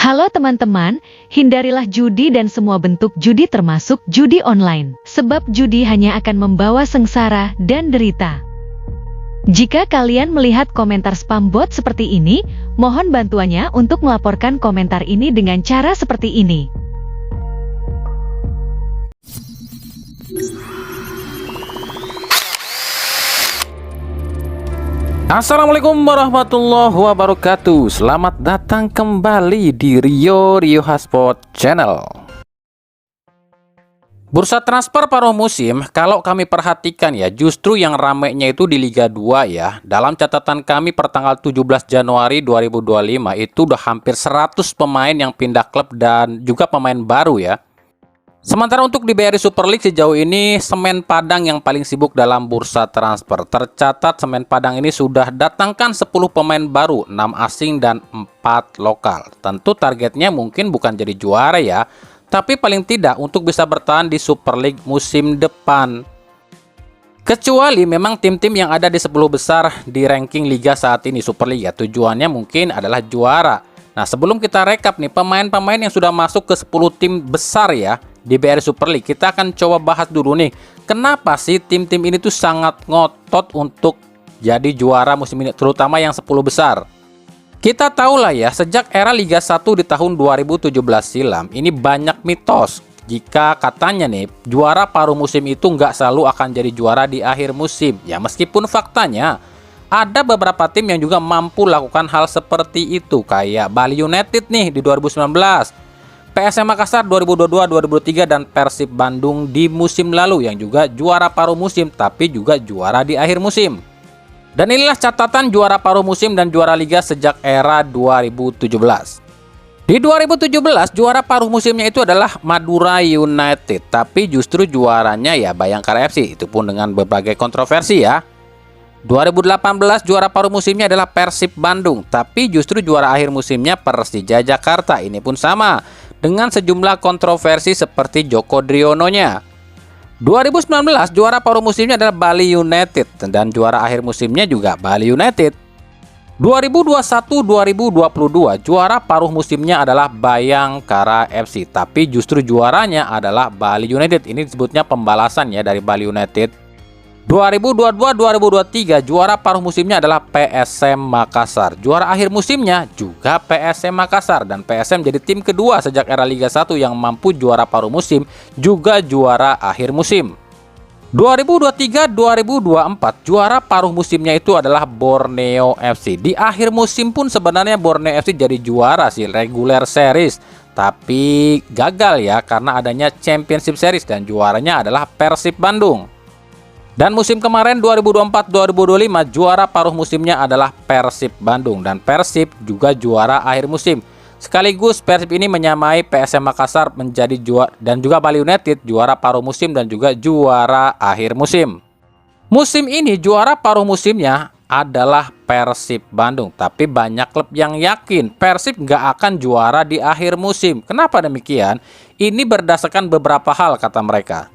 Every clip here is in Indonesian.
Halo teman-teman, hindarilah judi dan semua bentuk judi termasuk judi online. Sebab judi hanya akan membawa sengsara dan derita. Jika kalian melihat komentar spam bot seperti ini, mohon bantuannya untuk melaporkan komentar ini dengan cara seperti ini. Assalamualaikum warahmatullahi wabarakatuh. Selamat datang kembali di Rio Hotspot Channel. Bursa transfer paruh musim, kalau kami perhatikan ya, justru yang ramainya itu di Liga 2 ya. Dalam catatan kami pertanggal 17 Januari 2025 itu udah hampir 100 pemain yang pindah klub dan juga pemain baru ya. Sementara untuk di BRI Super League sejauh ini Semen Padang yang paling sibuk dalam bursa transfer. Tercatat Semen Padang ini sudah datangkan 10 pemain baru, 6 asing dan 4 lokal. Tentu targetnya mungkin bukan jadi juara ya, tapi paling tidak untuk bisa bertahan di Super League musim depan. Kecuali memang tim-tim yang ada di 10 besar di ranking liga saat ini Super League ya, tujuannya mungkin adalah juara. Nah, sebelum kita rekap nih pemain-pemain yang sudah masuk ke 10 tim besar ya di BRI Super League, kita akan coba bahas dulu nih, kenapa sih tim-tim ini tuh sangat ngotot untuk jadi juara musim ini, terutama yang 10 besar. Kita tahu lah ya, sejak era Liga 1 di tahun 2017 silam, ini banyak mitos jika katanya nih, juara paruh musim itu nggak selalu akan jadi juara di akhir musim. Ya meskipun faktanya, ada beberapa tim yang juga mampu lakukan hal seperti itu, kayak Bali United nih di 2019, PSM Makassar 2022-2023 dan Persib Bandung di musim lalu yang juga juara paruh musim tapi juga juara di akhir musim. Dan inilah catatan juara paruh musim dan juara liga sejak era 2017. Di 2017 juara paruh musimnya itu adalah Madura United, tapi justru juaranya ya Bayangkara FC, itu pun dengan berbagai kontroversi ya. 2018 juara paruh musimnya adalah Persib Bandung, tapi justru juara akhir musimnya Persija Jakarta, ini pun sama dengan sejumlah kontroversi seperti Joko Driononya. 2019 juara paruh musimnya adalah Bali United dan juara akhir musimnya juga Bali United. 2021-2022 juara paruh musimnya adalah Bayangkara FC, tapi justru juaranya adalah Bali United. Ini disebutnya pembalasan ya dari Bali United. 2022-2023 juara paruh musimnya adalah PSM Makassar. Juara akhir musimnya juga PSM Makassar, dan PSM jadi tim kedua sejak era Liga 1 yang mampu juara paruh musim juga juara akhir musim. 2023-2024 juara paruh musimnya itu adalah Borneo FC. Di akhir musim pun sebenarnya Borneo FC jadi juara sih regular series, tapi gagal ya karena adanya Championship Series dan juaranya adalah Persib Bandung. Dan musim kemarin 2024-2025 juara paruh musimnya adalah Persib Bandung, dan Persib juga juara akhir musim. Sekaligus Persib ini menyamai PSM Makassar menjadi juara, dan juga Bali United juara paruh musim dan juga juara akhir musim. Musim ini juara paruh musimnya adalah Persib Bandung, tapi banyak klub yang yakin Persib nggak akan juara di akhir musim. Kenapa demikian? Ini berdasarkan beberapa hal kata mereka.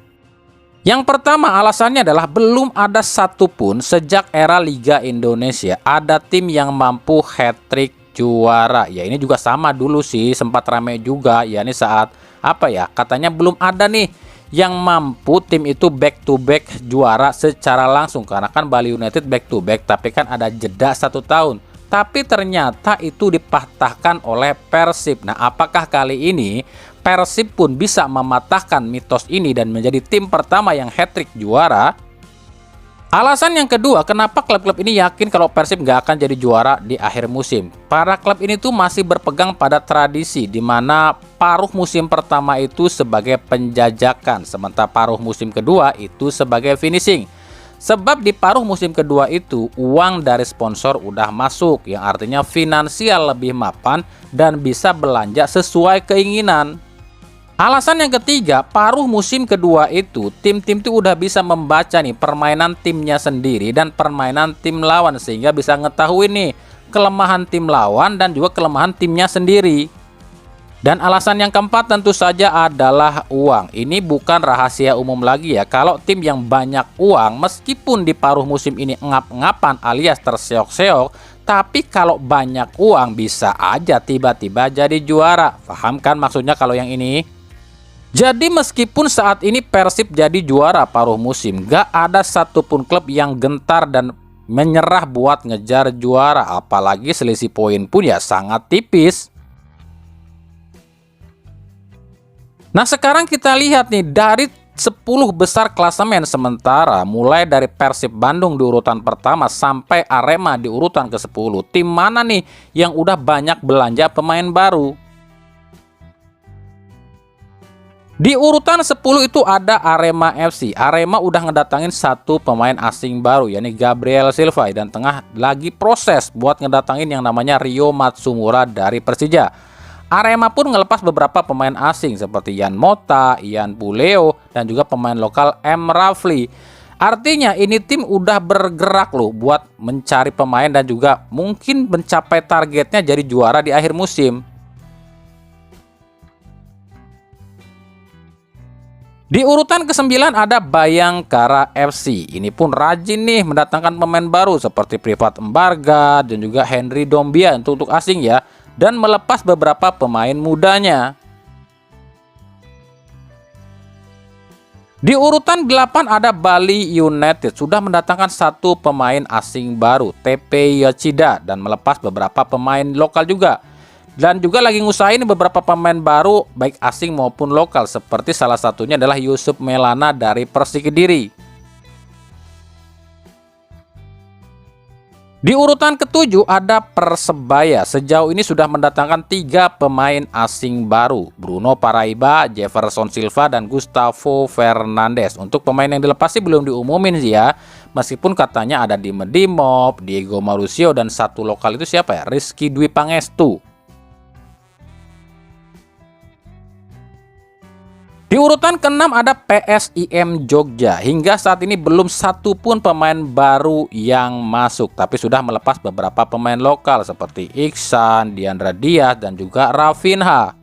Yang pertama alasannya adalah belum ada satupun sejak era Liga Indonesia ada tim yang mampu hat-trick juara. Ya ini juga sama dulu sih, sempat ramai juga ya ini saat apa ya, katanya belum ada nih yang mampu tim itu back to back juara secara langsung, karena kan Bali United back to back tapi kan ada jeda 1 tahun. Tapi ternyata itu dipatahkan oleh Persib. Nah, apakah kali ini Persib pun bisa mematahkan mitos ini dan menjadi tim pertama yang hat-trick juara? Alasan yang kedua, kenapa klub-klub ini yakin kalau Persib nggak akan jadi juara di akhir musim? Para klub ini tuh masih berpegang pada tradisi di mana paruh musim pertama itu sebagai penjajakan, sementara paruh musim kedua itu sebagai finishing. Sebab di paruh musim kedua itu uang dari sponsor udah masuk, yang artinya finansial lebih mapan dan bisa belanja sesuai keinginan. Alasan yang ketiga, paruh musim kedua itu tim-tim tuh udah bisa membaca nih permainan timnya sendiri dan permainan tim lawan, sehingga bisa ngetahui nih kelemahan tim lawan dan juga kelemahan timnya sendiri. Dan alasan yang keempat tentu saja adalah uang. Ini bukan rahasia umum lagi ya, kalau tim yang banyak uang meskipun di paruh musim ini ngap-ngapan alias terseok-seok, Tapi kalau banyak uang bisa aja tiba-tiba jadi juara. Paham kan maksudnya kalau yang ini? Jadi meskipun saat ini Persib jadi juara paruh musim, gak ada satupun klub yang gentar dan menyerah buat ngejar juara. Apalagi selisih poin pun ya sangat tipis. Nah sekarang kita lihat nih dari 10 besar klasemen sementara, mulai dari Persib Bandung di urutan pertama sampai Arema di urutan ke-10. Tim mana nih yang udah banyak belanja pemain baru? Di urutan 10 itu ada Arema FC. Arema udah ngedatangin satu pemain asing baru, yakni Gabriel Silva, dan tengah lagi proses buat ngedatangin yang namanya Rio Matsumura dari Persija. Arema pun ngelepas beberapa pemain asing seperti Yan Mota, Ian Puleo, dan juga pemain lokal M. Rafli. Artinya ini tim udah bergerak loh buat mencari pemain dan juga mungkin mencapai targetnya jadi juara di akhir musim. Di urutan ke-9 ada Bayangkara FC. Ini pun rajin nih mendatangkan pemain baru seperti Privat Embarga dan juga Henry Dombia untuk asing ya, dan melepas beberapa pemain mudanya. Di urutan 8 ada Bali United, sudah mendatangkan satu pemain asing baru, TP Yoshida, dan melepas beberapa pemain lokal juga. Dan juga lagi ngusahain beberapa pemain baru baik asing maupun lokal, seperti salah satunya adalah Yusuf Melana dari Persik Kediri. Di urutan ke-7 ada Persebaya. Sejauh ini sudah mendatangkan 3 pemain asing baru, Bruno Paraiba, Jefferson Silva, dan Gustavo Fernandes. Untuk pemain yang dilepas sih belum diumumin sih ya, meskipun katanya ada Dime Dimop, Diego Marusio, dan satu lokal itu siapa ya, Rizky Dwi Pangestu. Di urutan ke-6 ada PSIM Jogja. Hingga saat ini belum satu pun pemain baru yang masuk, tapi sudah melepas beberapa pemain lokal seperti Iksan, Diandra Diaz, dan juga Rafinha.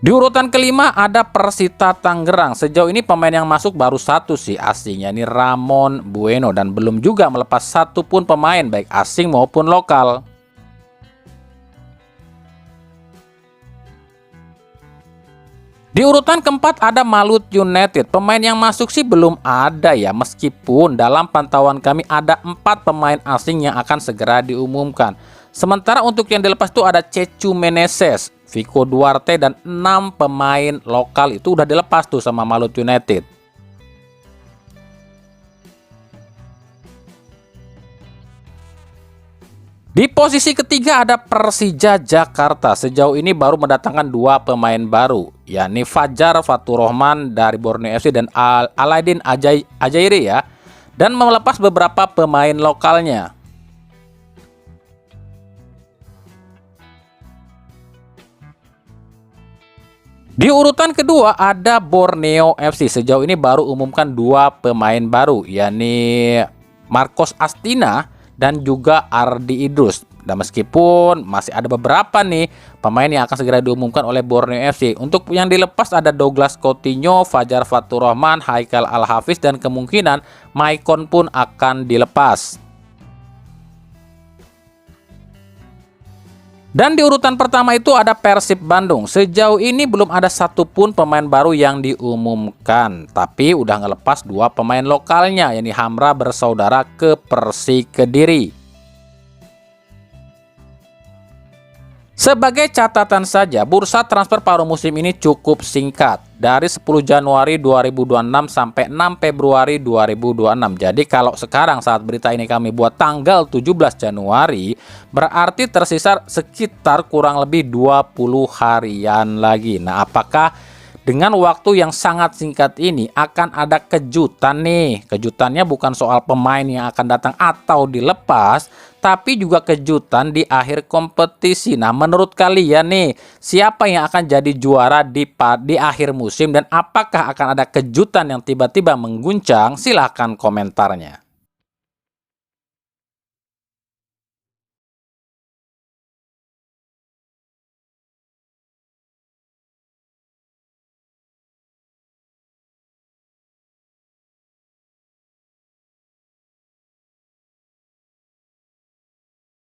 Di urutan ke-5 ada Persita Tangerang. Sejauh ini pemain yang masuk baru satu sih asingnya, ini Ramon Bueno, dan belum juga melepas satu pun pemain baik asing maupun lokal. Di urutan ke-4 ada Malut United. Pemain yang masuk sih belum ada ya, meskipun dalam pantauan kami ada 4 pemain asing yang akan segera diumumkan. Sementara untuk yang dilepas itu ada Cecu Meneses, Vico Duarte, dan 6 pemain lokal itu udah dilepas tuh sama Malut United. Di posisi ketiga ada Persija Jakarta. Sejauh ini baru mendatangkan 2 pemain baru, yakni Fajar Faturrahman dari Borneo FC dan Alaidin Ajairi ya, dan melepas beberapa pemain lokalnya. Di urutan kedua ada Borneo FC. Sejauh ini baru umumkan 2 pemain baru, yakni Marcos Astina dan juga Ardi Idrus. Dan meskipun masih ada beberapa nih pemain yang akan segera diumumkan oleh Borneo FC. Untuk yang dilepas ada Douglas Coutinho, Fajar Faturrahman, Haikal Al-Hafiz, dan kemungkinan Maicon pun akan dilepas. Dan di urutan pertama itu ada Persib Bandung. Sejauh ini belum ada satupun pemain baru yang diumumkan, tapi udah ngelepas 2 pemain lokalnya, yakni Hamra bersaudara ke Persik Kediri. Sebagai catatan saja, bursa transfer paruh musim ini cukup singkat, dari 10 Januari 2026 sampai 6 Februari 2026. Jadi kalau sekarang saat berita ini kami buat tanggal 17 Januari, berarti tersisa sekitar kurang lebih 20 harian lagi. Nah, apakah dengan waktu yang sangat singkat ini akan ada kejutan nih? Kejutannya bukan soal pemain yang akan datang atau dilepas, tapi juga kejutan di akhir kompetisi. Nah, menurut kalian nih, siapa yang akan jadi juara di akhir musim, dan apakah akan ada kejutan yang tiba-tiba mengguncang? Silahkan komentarnya.